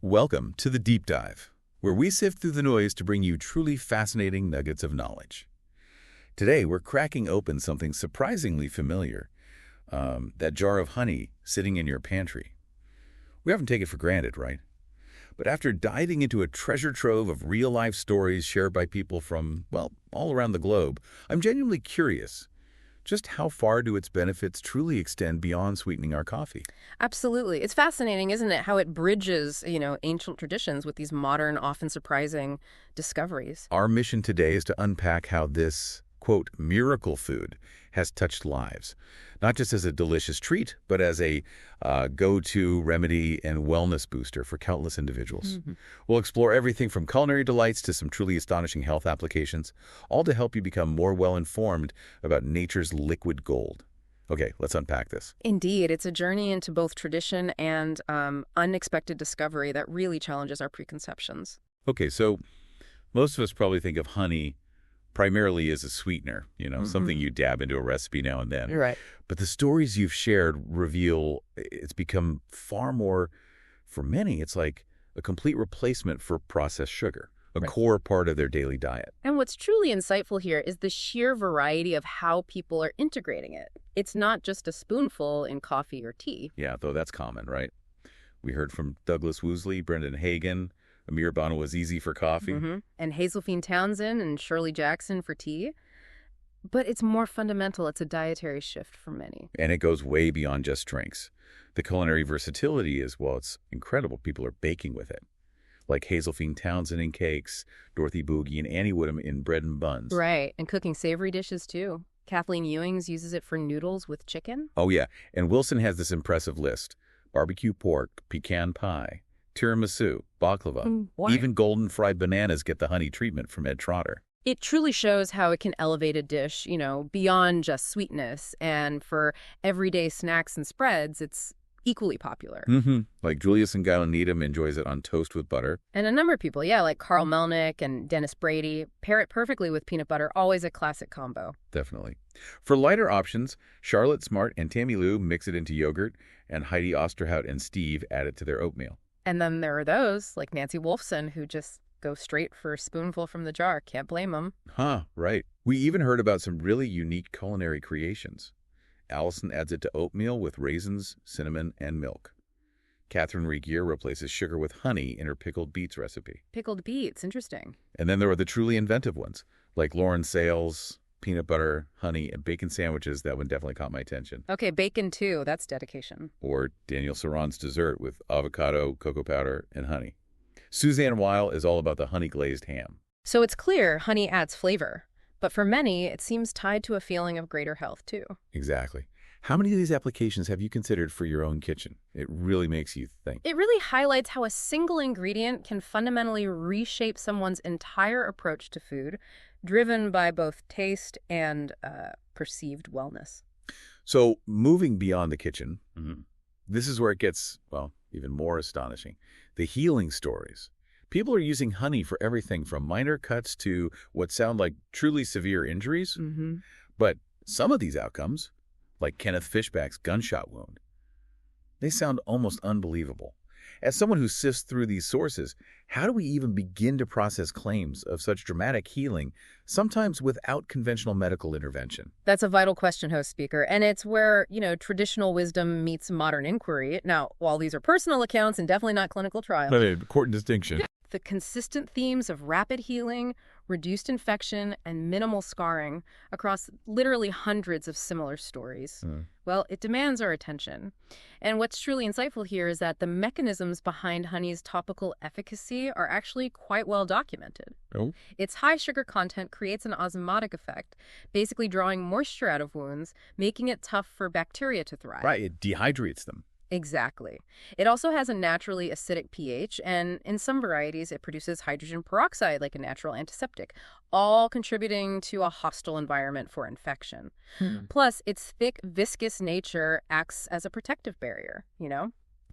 Welcome to The Deep Dive, where we sift through the noise to bring you truly fascinating nuggets of knowledge. Today, we're cracking open something surprisingly familiar, that jar of honey sitting in your pantry. We often take it for granted, right? But after diving into a treasure trove of real-life stories shared by people from, well, all around the globe, I'm genuinely curious. Just how far do its benefits truly extend beyond sweetening our coffee? Absolutely. It's fascinating, isn't it, how it bridges, ancient traditions with these modern, often surprising discoveries. Our mission today is to unpack how this, quote, miracle food has touched lives, not just as a delicious treat, but as a go-to remedy and wellness booster for countless individuals. We'll explore everything from culinary delights to some truly astonishing health applications, all to help you become more well-informed about nature's liquid gold. Okay, let's unpack this. Indeed, it's a journey into both tradition and unexpected discovery that really challenges our preconceptions. Okay, so most of us probably think of honey primarily as a sweetener, something you dab into a recipe now and then. Right. But the stories you've shared reveal it's become far more, for many, it's like a complete replacement for processed sugar, a core part of their daily diet. And what's truly insightful here is the sheer variety of how people are integrating it. It's not just a spoonful in coffee or tea. Yeah, though that's common, right? We heard from Douglas Woosley, Brendan Hagan, Amir Banu Azizi for coffee. And Hazelfine Townsend and Shirley Jackson for tea. But it's more fundamental. It's a dietary shift for many. And it goes way beyond just drinks. The culinary versatility is, well, it's incredible. People are baking with it. Like Hazelfine Townsend in cakes, Dorothy Boogie and Annie Woodham in bread and buns. Right, and cooking savory dishes too. Kathleen Ewings uses it for noodles with chicken. Oh, yeah. And Wilson has this impressive list. Barbecue pork, pecan pie, tiramisu, baklava. Even golden fried bananas get the honey treatment from Ed Trotter. It truly shows how it can elevate a dish, beyond just sweetness. And for everyday snacks and spreads, it's equally popular. Like Julius and Guyla Needham enjoys it on toast with butter. And a number of people, like Carl Melnick and Dennis Brady, pair it perfectly with peanut butter. Always a classic combo. Definitely. For lighter options, Charlotte Smart and Tammy Lou mix it into yogurt, and Heidi Osterhout and Steve add it to their oatmeal. And then there are those, like Nancy Wolfson, who just go straight for a spoonful from the jar. Can't blame them. Right. We even heard about some really unique culinary creations. Allison adds it to oatmeal with raisins, cinnamon, and milk. Catherine Regier replaces sugar with honey in her pickled beets recipe. Pickled beets, interesting. And then there are the truly inventive ones, like Lauren Sales, peanut butter, honey, and bacon sandwiches. That one definitely caught my attention. Okay, bacon too. That's dedication. Or Daniel Saron's dessert with avocado, cocoa powder, and honey. Suzanne Weil is all about the honey-glazed ham. So it's clear honey adds flavor. But for many, it seems tied to a feeling of greater health, too. Exactly. How many of these applications have you considered for your own kitchen? It really makes you think. It really highlights how a single ingredient can fundamentally reshape someone's entire approach to food, driven by both taste and perceived wellness. So moving beyond the kitchen, this is where it gets, well, even more astonishing. The healing stories. People are using honey for everything from minor cuts to what sound like truly severe injuries. But some of these outcomes, like Kenneth Fishback's gunshot wound, they sound almost unbelievable. As someone who sifts through these sources, how do we even begin to process claims of such dramatic healing, sometimes without conventional medical intervention? That's a vital question, host speaker, and it's where, traditional wisdom meets modern inquiry. Now, while these are personal accounts and definitely not clinical trials. Important distinction. The consistent themes of rapid healing, reduced infection, and minimal scarring across literally hundreds of similar stories. Well, it demands our attention. And what's truly insightful here is that the mechanisms behind honey's topical efficacy are actually quite well documented. Its high sugar content creates an osmotic effect, basically drawing moisture out of wounds, making it tough for bacteria to thrive. Right, it dehydrates them. Exactly. It also has a naturally acidic pH, and in some varieties, it produces hydrogen peroxide like a natural antiseptic, all contributing to a hostile environment for infection. Plus, its thick, viscous nature acts as a protective barrier,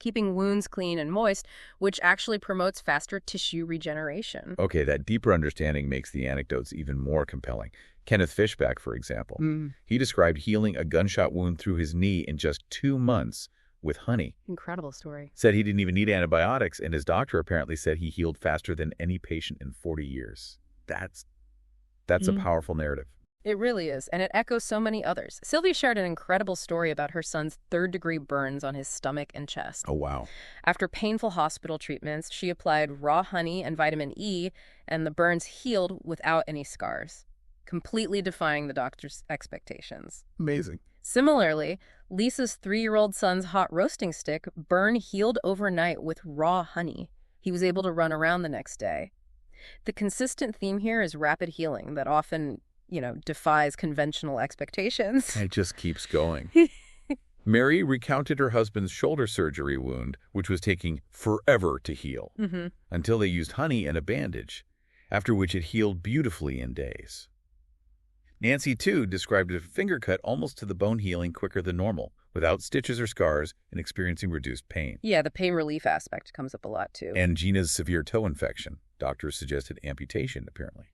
keeping wounds clean and moist, which actually promotes faster tissue regeneration. Okay, that deeper understanding makes the anecdotes even more compelling. Kenneth Fishback, for example, he described healing a gunshot wound through his knee in just 2 months with honey. Incredible story. Said he didn't even need antibiotics, and his doctor apparently said he healed faster than any patient in 40 years. That's a powerful narrative. It really is, and it echoes so many others. Sylvia shared an incredible story about her son's third-degree burns on his stomach and chest. Oh, wow. After painful hospital treatments, she applied raw honey and vitamin E, and the burns healed without any scars, completely defying the doctor's expectations. Amazing. Similarly, Lisa's 3-year-old son's hot roasting stick burn healed overnight with raw honey. He was able to run around the next day. The consistent theme here is rapid healing that often, defies conventional expectations. It just keeps going. Mary recounted her husband's shoulder surgery wound, which was taking forever to heal, until they used honey and a bandage, after which it healed beautifully in days. Nancy, too, described a finger cut almost to the bone healing quicker than normal, without stitches or scars, and experiencing reduced pain. Yeah, the pain relief aspect comes up a lot, too. And Gina's severe toe infection. Doctors suggested amputation, apparently,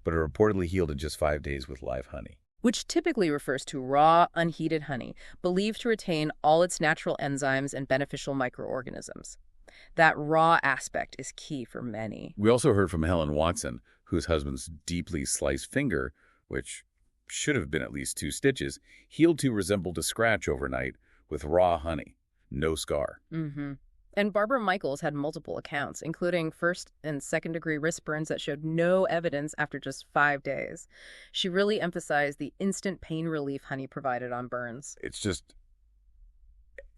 but it reportedly healed in just 5 days with live honey. Which typically refers to raw, unheated honey, believed to retain all its natural enzymes and beneficial microorganisms. That raw aspect is key for many. We also heard from Helen Watson, whose husband's deeply sliced finger, which should have been at least 2 stitches, healed to resembled a scratch overnight with raw honey. No scar. And Barbara Michaels had multiple accounts, including first- and second-degree wrist burns that showed no evidence after just 5 days. She really emphasized the instant pain relief honey provided on burns. It's just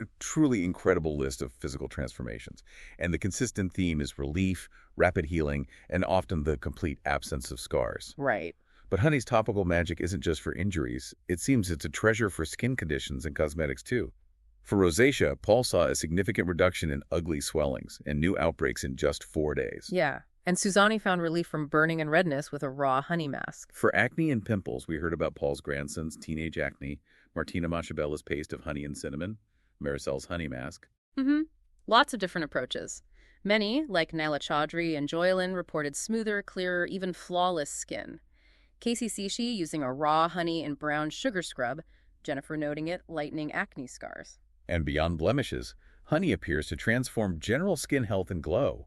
a truly incredible list of physical transformations. And the consistent theme is relief, rapid healing, and often the complete absence of scars. Right. But honey's topical magic isn't just for injuries. It seems it's a treasure for skin conditions and cosmetics, too. For rosacea, Paul saw a significant reduction in ugly swellings and new outbreaks in just 4 days. Yeah. And Suzanne found relief from burning and redness with a raw honey mask. For acne and pimples, we heard about Paul's grandson's teenage acne, Martina Machiavella's paste of honey and cinnamon, Maricel's honey mask. Lots of different approaches. Many, like Naila Chaudhry and Joylin, reported smoother, clearer, even flawless skin. Casey Sishi using a raw honey and brown sugar scrub, Jennifer noting it lightening acne scars. And beyond blemishes, honey appears to transform general skin health and glow.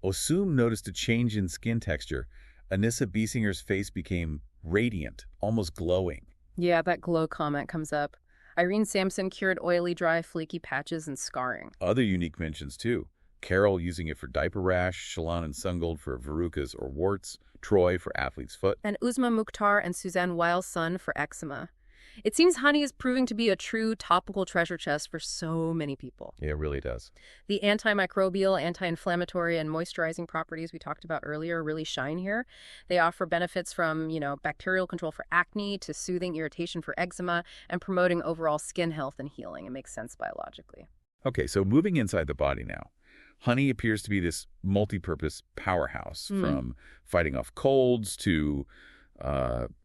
Osum noticed a change in skin texture. Anissa Biesinger's face became radiant, almost glowing. Yeah, that glow comment comes up. Irene Sampson cured oily, dry, flaky patches and scarring. Other unique mentions, too. Carol using it for diaper rash, Shalon and Sungold for verrucas or warts, Troy for athlete's foot. And Uzma Mukhtar and Suzanne Weil's son for eczema. It seems honey is proving to be a true topical treasure chest for so many people. Yeah, it really does. The antimicrobial, anti-inflammatory, and moisturizing properties we talked about earlier really shine here. They offer benefits from, bacterial control for acne to soothing irritation for eczema and promoting overall skin health and healing. It makes sense biologically. Okay, so moving inside the body now. Honey appears to be this multi-purpose powerhouse, from fighting off colds to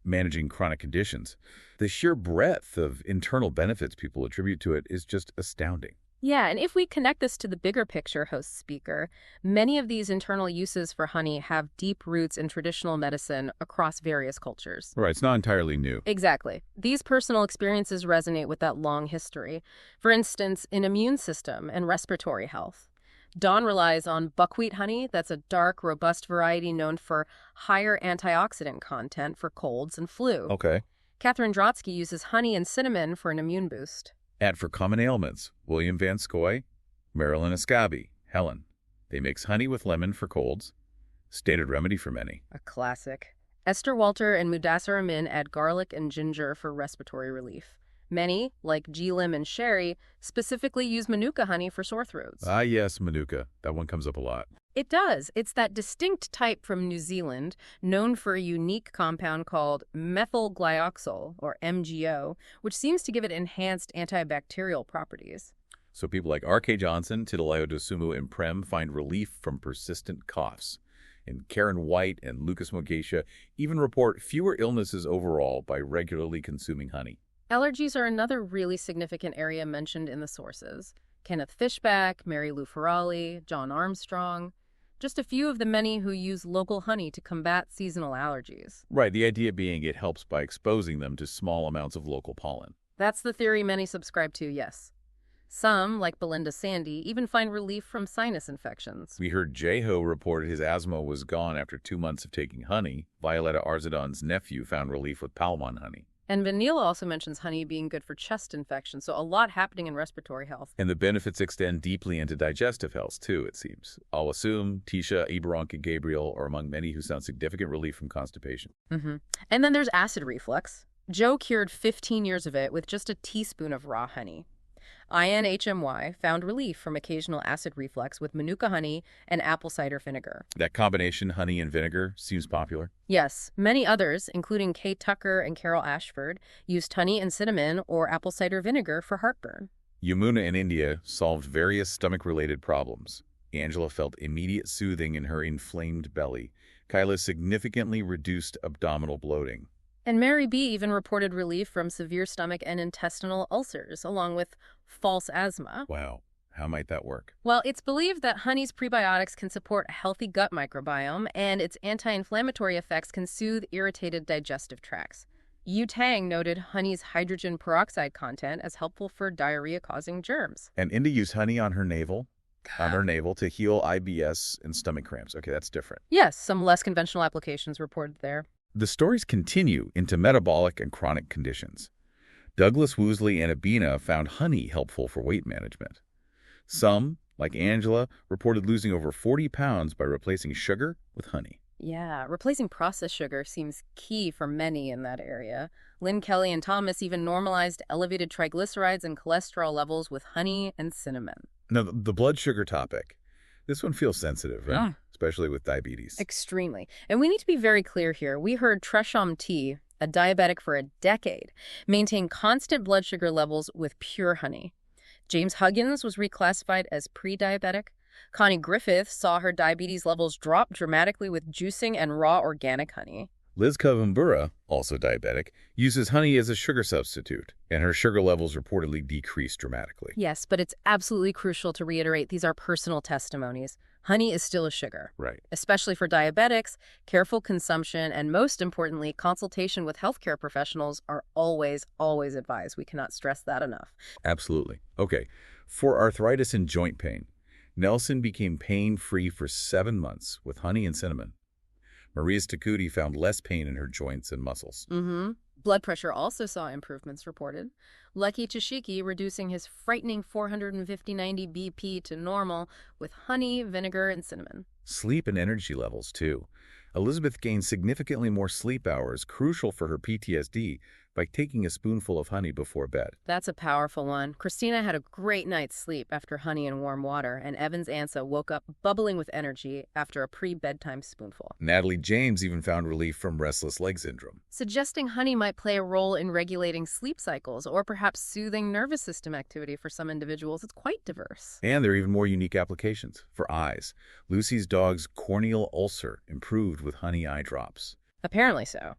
managing chronic conditions. The sheer breadth of internal benefits people attribute to it is just astounding. Yeah, and if we connect this to the bigger picture, host speaker, many of these internal uses for honey have deep roots in traditional medicine across various cultures. Right, it's not entirely new. Exactly. These personal experiences resonate with that long history. For instance, in immune system and respiratory health. Dawn relies on buckwheat honey. That's a dark, robust variety known for higher antioxidant content for colds and flu. Okay. Catherine Drotsky uses honey and cinnamon for an immune boost. And for common ailments, William Van Scoy, Marilyn Escabi, Helen. They mix honey with lemon for colds. Stated remedy for many. A classic. Esther Walter and Mudassar Amin add garlic and ginger for respiratory relief. Many, like G. Lim and Sherry, specifically use Manuka honey for sore throats. Ah, yes, Manuka. That one comes up a lot. It does. It's that distinct type from New Zealand, known for a unique compound called methylglyoxal, or MGO, which seems to give it enhanced antibacterial properties. So people like R.K. Johnson, Titilayo Dosumu, and Prem find relief from persistent coughs. And Karen White and Lucas Mogesha even report fewer illnesses overall by regularly consuming honey. Allergies are another really significant area mentioned in the sources. Kenneth Fishback, Mary Lou Ferrali, John Armstrong. Just a few of the many who use local honey to combat seasonal allergies. Right, the idea being it helps by exposing them to small amounts of local pollen. That's the theory many subscribe to, yes. Some, like Belinda Sandy, even find relief from sinus infections. We heard Jeho reported his asthma was gone after 2 months of taking honey. Violetta Arzadon's nephew found relief with Palmon honey. And Vanilla also mentions honey being good for chest infections, so a lot happening in respiratory health. And the benefits extend deeply into digestive health, too, it seems. I'll assume Tisha, Eberonk, and Gabriel are among many who found significant relief from constipation. And then there's acid reflux. Joe cured 15 years of it with just a teaspoon of raw honey. INHMY found relief from occasional acid reflux with Manuka honey and apple cider vinegar. That combination, honey and vinegar, seems popular. Yes, many others, including Kay Tucker and Carol Ashford, used honey and cinnamon or apple cider vinegar for heartburn. Yamuna in India solved various stomach-related problems. Angela felt immediate soothing in her inflamed belly. Kyla significantly reduced abdominal bloating. And Mary B. even reported relief from severe stomach and intestinal ulcers, along with false asthma. Wow. How might that work? Well, it's believed that honey's prebiotics can support a healthy gut microbiome, and its anti-inflammatory effects can soothe irritated digestive tracts. Yu Tang noted honey's hydrogen peroxide content as helpful for diarrhea-causing germs. And India used honey on her navel to heal IBS and stomach cramps. Okay, that's different. Yes, some less conventional applications reported there. The stories continue into metabolic and chronic conditions. Douglas Woosley and Abina found honey helpful for weight management. Some, like Angela, reported losing over 40 pounds by replacing sugar with honey. Yeah, replacing processed sugar seems key for many in that area. Lynn Kelly and Thomas even normalized elevated triglycerides and cholesterol levels with honey and cinnamon. Now, the blood sugar topic. This one feels sensitive, right? Yeah. Especially with diabetes. Extremely. And we need to be very clear here. We heard Tresham T, a diabetic for a decade, maintain constant blood sugar levels with pure honey. James Huggins was reclassified as pre-diabetic. Connie Griffith saw her diabetes levels drop dramatically with juicing and raw organic honey. Liz Kavumbura, also diabetic, uses honey as a sugar substitute, and her sugar levels reportedly decreased dramatically. Yes, but it's absolutely crucial to reiterate these are personal testimonies. Honey is still a sugar. Right. Especially for diabetics, careful consumption, and most importantly, consultation with healthcare professionals are always, always advised. We cannot stress that enough. Absolutely. Okay, for arthritis and joint pain, Nelson became pain-free for 7 months with honey and cinnamon. Maria Stacuti found less pain in her joints and muscles. Blood pressure also saw improvements reported. Lucky Chishiki reducing his frightening 450/90 BP to normal with honey, vinegar, and cinnamon. Sleep and energy levels, too. Elizabeth gained significantly more sleep hours, crucial for her PTSD, by taking a spoonful of honey before bed. That's a powerful one. Christina had a great night's sleep after honey and warm water, and Evans Ansa woke up bubbling with energy after a pre-bedtime spoonful. Natalie James even found relief from restless leg syndrome. Suggesting honey might play a role in regulating sleep cycles or perhaps soothing nervous system activity for some individuals. It's quite diverse. And there are even more unique applications. For eyes, Lucy's dog's corneal ulcer improved with honey eye drops. Apparently so.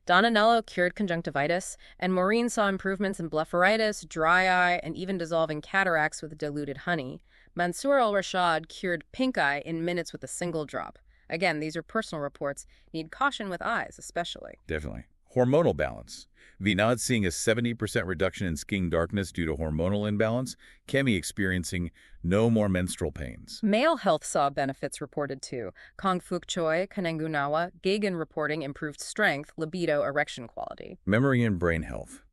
Donna Nello cured conjunctivitis, and Maureen saw improvements in blepharitis, dry eye, and even dissolving cataracts with diluted honey. Mansour al-Rashad cured pink eye in minutes with a single drop. Again, these are personal reports. Need caution with eyes, especially. Definitely. Hormonal balance. Vinod seeing a 70% reduction in skin darkness due to hormonal imbalance. Kemi experiencing no more menstrual pains. Male health saw benefits reported too. Kong Fook Choi, Kanengunawa, Gagan reporting improved strength, libido, erection quality. Memory and brain health.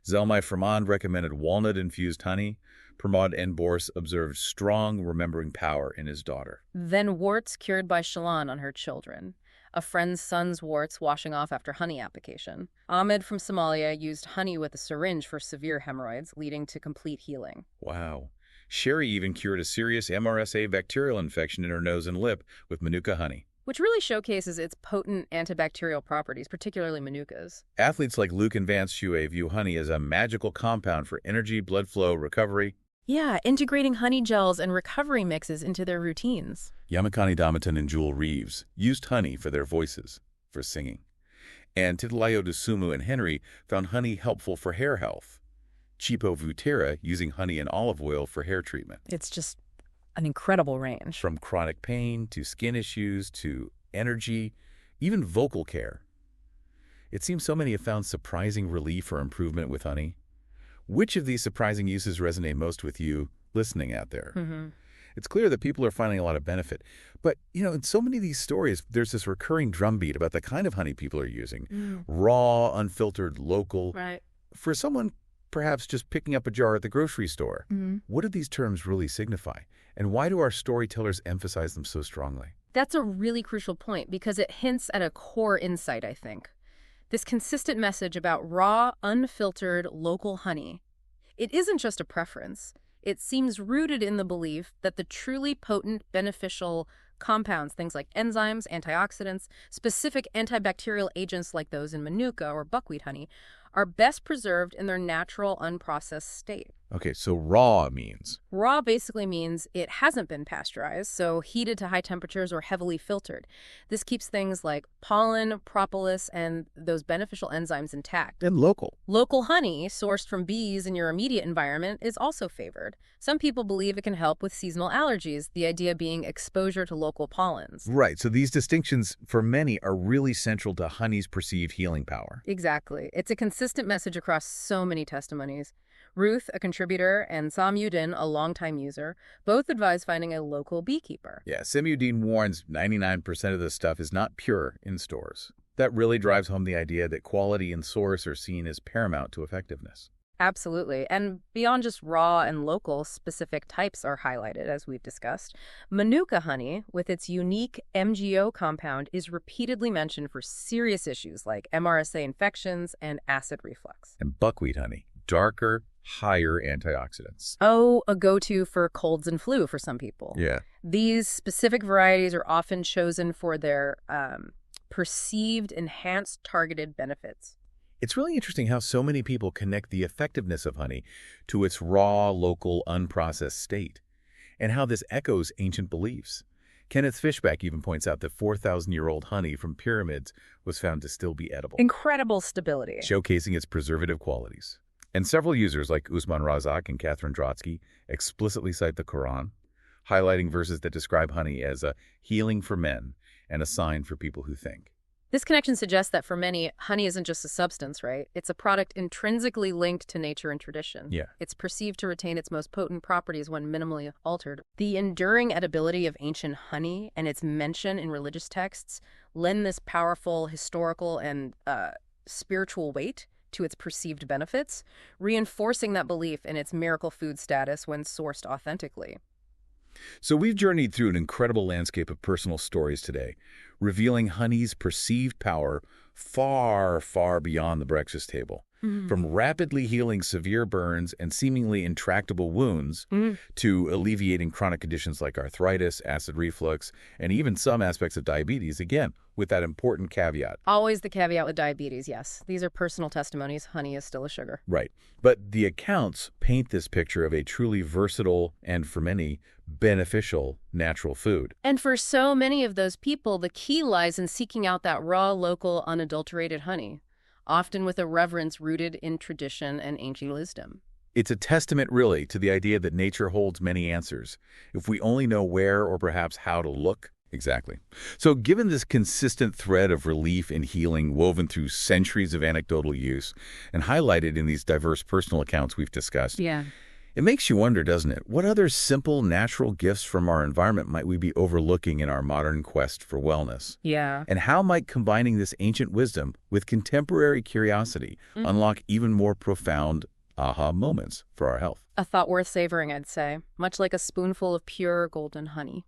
Zelmai Fremond recommended walnut-infused honey. Pramod N. Bors observed strong remembering power in his daughter. Then warts cured by Shalon on her children. A friend's son's warts washing off after honey application. Ahmed from Somalia used honey with a syringe for severe hemorrhoids, leading to complete healing. Wow. Sherry even cured a serious MRSA bacterial infection in her nose and lip with Manuka honey. Which really showcases its potent antibacterial properties, particularly Manuka's. Athletes like Luke and Vance Shuey view honey as a magical compound for energy, blood flow, recovery. Yeah, integrating honey gels and recovery mixes into their routines. Yamakani Damaton and Jewel Reeves used honey for their voices, for singing. And Titilayo Dosumu and Henry found honey helpful for hair health. Chipo Vutera using honey and olive oil for hair treatment. It's just an incredible range. From chronic pain to skin issues to energy, even vocal care. It seems so many have found surprising relief or improvement with honey. Which of these surprising uses resonate most with you listening out there? It's clear that people are finding a lot of benefit. But, in so many of these stories, there's this recurring drumbeat about the kind of honey people are using. Raw, unfiltered, local. Right. For someone perhaps just picking up a jar at the grocery store, what do these terms really signify? And why do our storytellers emphasize them so strongly? That's a really crucial point because it hints at a core insight, I think. This consistent message about raw, unfiltered, local honey. It isn't just a preference. It seems rooted in the belief that the truly potent, beneficial compounds, things like enzymes, antioxidants, specific antibacterial agents like those in manuka or buckwheat honey, are best preserved in their natural, unprocessed state. Okay, so raw means? Raw basically means it hasn't been pasteurized, so heated to high temperatures or heavily filtered. This keeps things like pollen, propolis, and those beneficial enzymes intact. And local. Local honey, sourced from bees in your immediate environment, is also favored. Some people believe it can help with seasonal allergies, the idea being exposure to local pollens. Right, so these distinctions, for many, are really central to honey's perceived healing power. Exactly. It's a consistent message across so many testimonies. Ruth, a contributor, and Samudin, a longtime user, both advise finding a local beekeeper. Yeah, Samudin warns 99% of this stuff is not pure in stores. That really drives home the idea that quality and source are seen as paramount to effectiveness. Absolutely. And beyond just raw and local, specific types are highlighted, as we've discussed. Manuka honey, with its unique MGO compound, is repeatedly mentioned for serious issues like MRSA infections and acid reflux. And buckwheat honey, darker, higher antioxidants. Oh, a go-to for colds and flu for some people. Yeah. These specific varieties are often chosen for their perceived enhanced targeted benefits. It's really interesting how so many people connect the effectiveness of honey to its raw, local, unprocessed state, and how this echoes ancient beliefs. Kenneth Fishback even points out that 4,000-year-old honey from pyramids was found to still be edible, Incredible stability. showcasing its preservative qualities. And several users like Usman Razak and Catherine Drotsky explicitly cite the Quran, highlighting verses that describe honey as a healing for men and a sign for people who think. This connection suggests that for many, honey isn't just a substance, right? It's a product intrinsically linked to nature and tradition. Yeah. It's perceived to retain its most potent properties when minimally altered. The enduring edibility of ancient honey and its mention in religious texts lend this powerful historical and spiritual weight to its perceived benefits, reinforcing that belief in its miracle food status when sourced authentically. So we've journeyed through an incredible landscape of personal stories today, revealing honey's perceived power far, far beyond the breakfast table. From rapidly healing severe burns and seemingly intractable wounds to alleviating chronic conditions like arthritis, acid reflux, and even some aspects of diabetes, again, with that important caveat. Always the caveat with diabetes, yes. These are personal testimonies. Honey is still a sugar. Right. But the accounts paint this picture of a truly versatile and, for many, beneficial natural food. And for so many of those people, the key lies in seeking out that raw, local, unadulterated honey, often with a reverence rooted in tradition and ancient wisdom. It's a testament, really, to the idea that nature holds many answers, if we only know where or perhaps how to look. Exactly. So given this consistent thread of relief and healing woven through centuries of anecdotal use and highlighted in these diverse personal accounts we've discussed, it makes you wonder, doesn't it? What other simple, natural gifts from our environment might we be overlooking in our modern quest for wellness? Yeah. And how might combining this ancient wisdom with contemporary curiosity unlock even more profound aha moments for our health? A thought worth savoring, I'd say, much like a spoonful of pure golden honey.